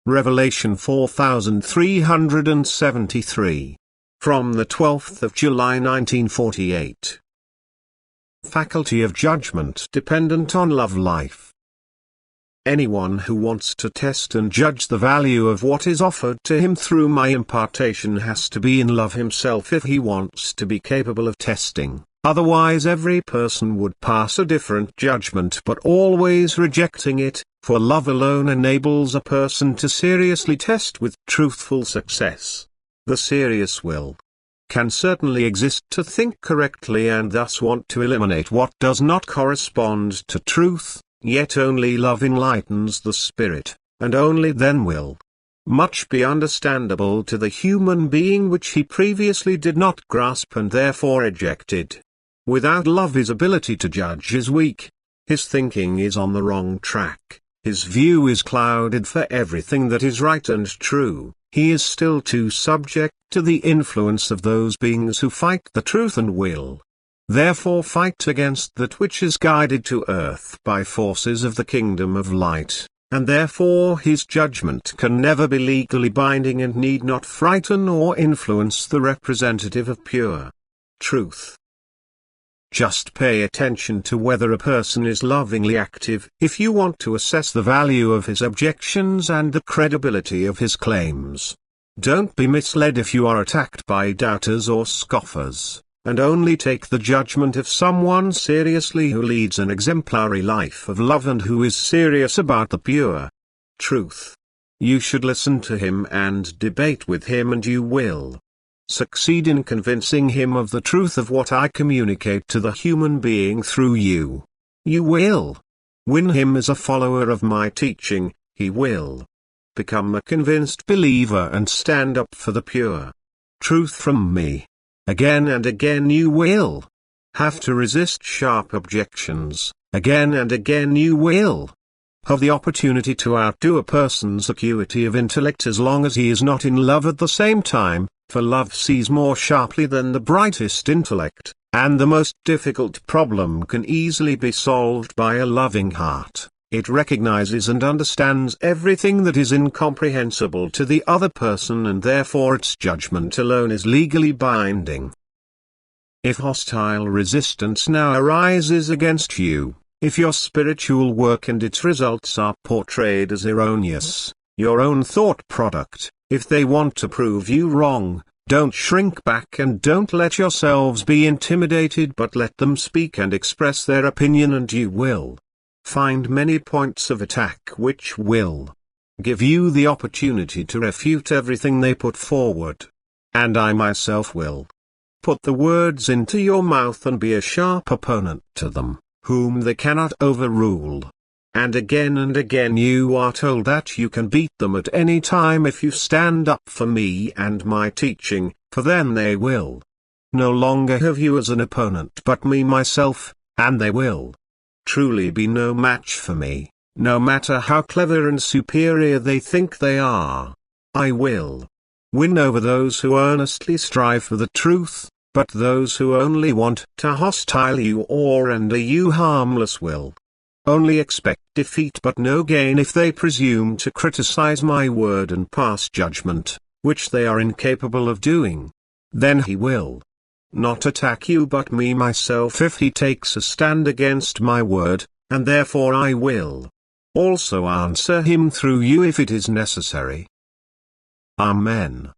Revelation 4373. From the 12th of July 1948. Faculty of judgment dependent on love life. Anyone who wants to test and judge the value of what is offered to him through my impartation has to be in love himself if he wants to be capable of testing. Otherwise every person would pass a different judgment but always rejecting it, for love alone enables a person to seriously test with truthful success. The serious will can certainly exist to think correctly and thus want to eliminate what does not correspond to truth, yet only love enlightens the spirit, and only then will much be understandable to the human being which he previously did not grasp and therefore rejected. Without love his ability to judge is weak, his thinking is on the wrong track, his view is clouded for everything that is right and true, he is still too subject to the influence of those beings who fight the truth and will therefore fight against that which is guided to earth by forces of the kingdom of light, and therefore his judgment can never be legally binding and need not frighten or influence the representative of pure truth. Just pay attention to whether a person is lovingly active if you want to assess the value of his objections and the credibility of his claims. Don't be misled if you are attacked by doubters or scoffers, and only take the judgment of someone seriously who leads an exemplary life of love and who is serious about the pure truth. You should listen to him and debate with him, and you will succeed in convincing him of the truth of what I communicate to the human being through you. You will win him as a follower of my teaching, he will become a convinced believer and stand up for the pure truth from me. Again and again you will have to resist sharp objections, again and again you will have the opportunity to outdo a person's acuity of intellect as long as he is not in love at the same time, for love sees more sharply than the brightest intellect, and the most difficult problem can easily be solved by a loving heart. It recognizes and understands everything that is incomprehensible to the other person, and therefore its judgment alone is legally binding. If hostile resistance now arises against you, if your spiritual work and its results are portrayed as erroneous, your own thought product, if they want to prove you wrong, don't shrink back and don't let yourselves be intimidated, but let them speak and express their opinion, and you will find many points of attack which will give you the opportunity to refute everything they put forward. And I myself will put the words into your mouth and be a sharp opponent to them, whom they cannot overrule. And again you are told that you can beat them at any time if you stand up for me and my teaching, for then they will no longer have you as an opponent but me myself, and they will truly be no match for me, no matter how clever and superior they think they are. I will win over those who earnestly strive for the truth, but those who only want to hostile you or render you harmless will only expect defeat but no gain if they presume to criticize my word and pass judgment, which they are incapable of doing. Then he will not attack you but me myself if he takes a stand against my word, and therefore I will also answer him through you if it is necessary. Amen.